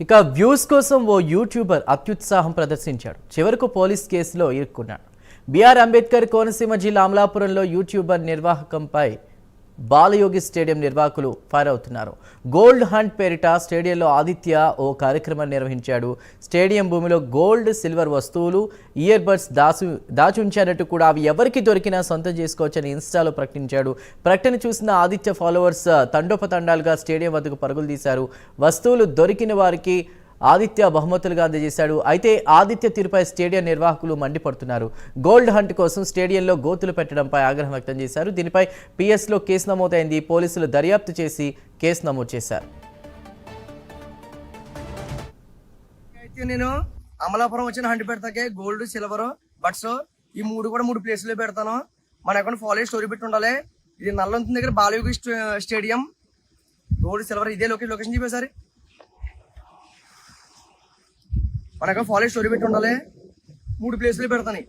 ఇక వ్యూస్ కోసం ఓ యూట్యూబర్ అత్యుత్సాహం ప్రదర్శించాడు. చివరకు పోలీస్ కేసులో ఇరుక్కున్నాడు. బిఆర్ అంబేద్కర్ కోనసీమ జిల్లా అమలాపురంలో యూట్యూబర్ నిర్వాహకంపై బాలయోగి స్టేడియం నిర్వాహకులు ఫైర్ అవుతున్నారు. గోల్డ్ హంట్ పేరిట స్టేడియంలో ఆదిత్య ఓ కార్యక్రమం నిర్వహించాడు. స్టేడియం భూమిలో గోల్డ్, సిల్వర్ వస్తువులు, ఇయర్ బడ్స్ దాచుంచానట్టు కూడా అవి ఎవరికి దొరికినా సొంతం చేసుకోవచ్చని ఇన్స్టాలో ప్రకటించాడు. ప్రకటన చూసిన ఆదిత్య ఫాలోవర్స్ తండోపతండాలుగా స్టేడియం వద్దకు పరుగులు తీశారు. వస్తువులు దొరికిన వారికి ఆదిత్య బహుమతులుగా అందజేశాడు. అయితే ఆదిత్య తీరుపై స్టేడియం నిర్వాహకులు మండిపడుతున్నారు. గోల్డ్ హంట్ కోసం స్టేడియంలో గోతులు పెట్టడంపై ఆగ్రహం వ్యక్తం చేశారు. దీనిపై పిఎస్లో కేసు నమోదైంది. పోలీసులు దర్యాప్తు చేసి కేసు నమోదు చేశారు. నేను అమలాపురం వచ్చిన హంట్ పెడతాకే గోల్డ్, సిల్వర్, బట్స్ ఈ మూడు ప్లేసులు పెడతాను. మన అకౌంట్ ఫాలో స్టోరీ పెట్టి ఉండాలి. ఇది నల్లంత దగ్గర బాలయోగి స్టేడియం, గోల్డ్, సిల్వర్ ఇదే లొకేషన్ చెప్పేసారి మనకు ఫాలో స్టోరీ పెట్టి ఉండాలి. 3 ప్లేసులు పెడతాను.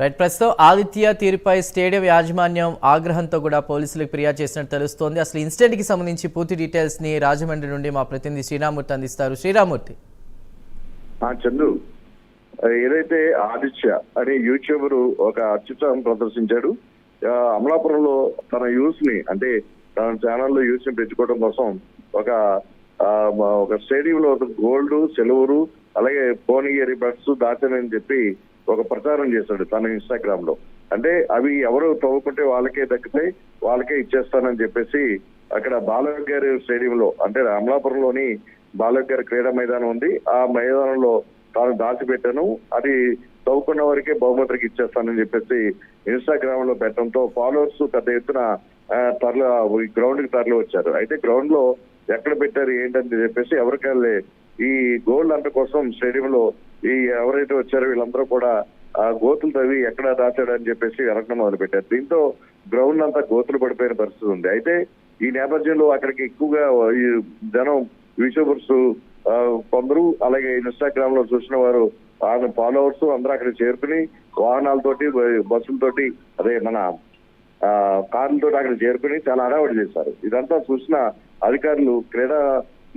రైట్, ప్రస్తుతం ఆదిత్య తీరుపై స్టేడియం యాజమాన్యం ఆగ్రహంతో కూడా పోలీసులకు ఫిర్యాదు చేసినట్టు తెలుస్తోంది. అసలు ఇన్సిడెంట్ కి సంబంధించి పూర్తి డీటెయిల్స్ ని రాజమండ్రి నుండి మా ప్రతినిధి శ్రీరామూర్తి అందిస్తారు. శ్రీరామూర్తి. చందు, ఏదైతే ఆదిత్య అనే యూట్యూబర్ ఒక అత్యుత్సాహం ప్రదర్శించాడు. అమలాపురంలో తన యూస్ ని, అంటే తన ఛానల్లో యూస్ ని పెంచుకోవడం కోసం ఒక స్టేడియంలో గోల్డ్, సిల్వర్, అలాగే భువనగిరి బట్స్ దాచానని చెప్పి ఒక ప్రచారం చేశాడు తన ఇన్స్టాగ్రామ్ లో. అంటే అవి ఎవరు తవ్వుకుంటే వాళ్ళకే దక్కితే వాళ్ళకే ఇచ్చేస్తానని చెప్పేసి అక్కడ బాలయోగి స్టేడియంలో, అంటే అమలాపురంలోని బాలయోగి క్రీడా మైదానం ఉంది. ఆ మైదానంలో తాను దాచిపెట్టాను, అది తవ్వుకున్న వారికే బహుమతికి ఇచ్చేస్తానని చెప్పేసి ఇన్స్టాగ్రామ్ లో పెట్టడంతో ఫాలోవర్స్ పెద్ద ఎత్తున గ్రౌండ్ కి తరలి వచ్చారు. అయితే గ్రౌండ్ లో ఎక్కడ పెట్టారు ఏంటని చెప్పేసి ఎవరికెళ్ళే ఈ గోల్డ్ అంట కోసం స్టేడియంలో ఎవరైతే వచ్చారో వీళ్ళందరూ కూడా గోతులు తవ్వి ఎక్కడ దాచాడు అని చెప్పేసి వెనకడం మొదలు పెట్టారు. దీంతో గ్రౌండ్ అంతా గోతులు పడిపోయిన పరిస్థితి ఉంది. అయితే ఈ నేపథ్యంలో అక్కడికి ఎక్కువగా ఈ జనం, యూట్యూబర్స్ కొందరు, అలాగే ఇన్స్టాగ్రామ్ లో చూసిన వారు, ఫాలోవర్స్ అందరూ అక్కడ చేరుకుని వాహనాలతోటి, బస్సులతోటి, అదే మన కార్లతో అక్కడ చేరుకుని చాలా హడావుడి చేశారు. ఇదంతా చూసిన అధికారులు, క్రీడా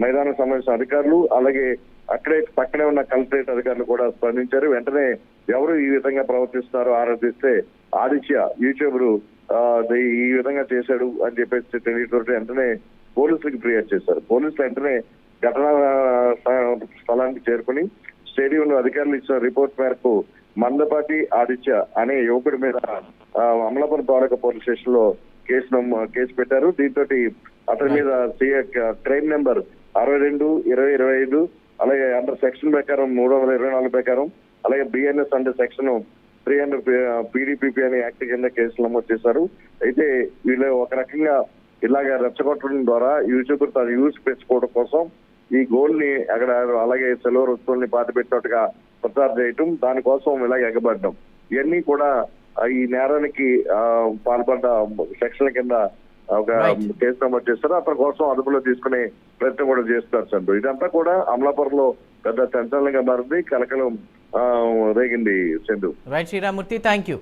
మైదానం సంబంధించిన అధికారులు, అలాగే అక్కడే పక్కనే ఉన్న కలెక్టరేట్ అధికారులు కూడా స్పందించారు. వెంటనే ఎవరు ఈ విధంగా ప్రవర్తిస్తున్నారో ఆరాధిస్తే ఆదిత్య యూట్యూబర్ ఈ విధంగా చేశాడు అని చెప్పేసి తెలియటోటి వెంటనే పోలీసులకు ఫిర్యాదు చేశారు. పోలీసులు వెంటనే ఘటనా స్థలానికి చేరుకుని స్టేడియంలో అధికారులు ఇచ్చిన రిపోర్ట్ మేరకు మందపాటి ఆదిత్య అనే యువకుడి మీద అమలాపురం తాలూకా పోలీస్ స్టేషన్ లో కేసు పెట్టారు. దీంతో అతని మీద క్రైమ్ నెంబర్ 62/2025, అలాగే అండర్ సెక్షన్ ప్రకారం 324 ప్రకారం, అలాగే బిఎన్ఎస్ అండర్ సెక్షన్ 300 పీడీపీపీ అనే యాక్ట్ కింద కేసులు నమోదు చేశారు. అయితే వీళ్ళు ఒక రకంగా ఇలాగ రెచ్చగొట్టడం ద్వారా యూట్యూబర్ తన యూస్ పెంచుకోవడం కోసం ఈ గోల్డ్ ని అక్కడ, అలాగే సిల్వర్ వస్తువుల్ని పాతి పెట్టినట్టుగా ప్రచారం చేయటం, దానికోసం ఇలాగ ఎగబడడం, ఇవన్నీ కూడా ఈ నేరానికి పాల్పడ్డ సెక్షన్ కింద ఒక కేసు నమోదు చేస్తారు. అతని కోసం అదుపులో తీసుకునే ప్రయత్నం కూడా చేస్తారు. చంద్రు, ఇదంతా కూడా అమలాపురంలో పెద్ద సంచలనంగా మారింది, కలకలం రేగింది. Chandru. Right Sriramurthy, thank you.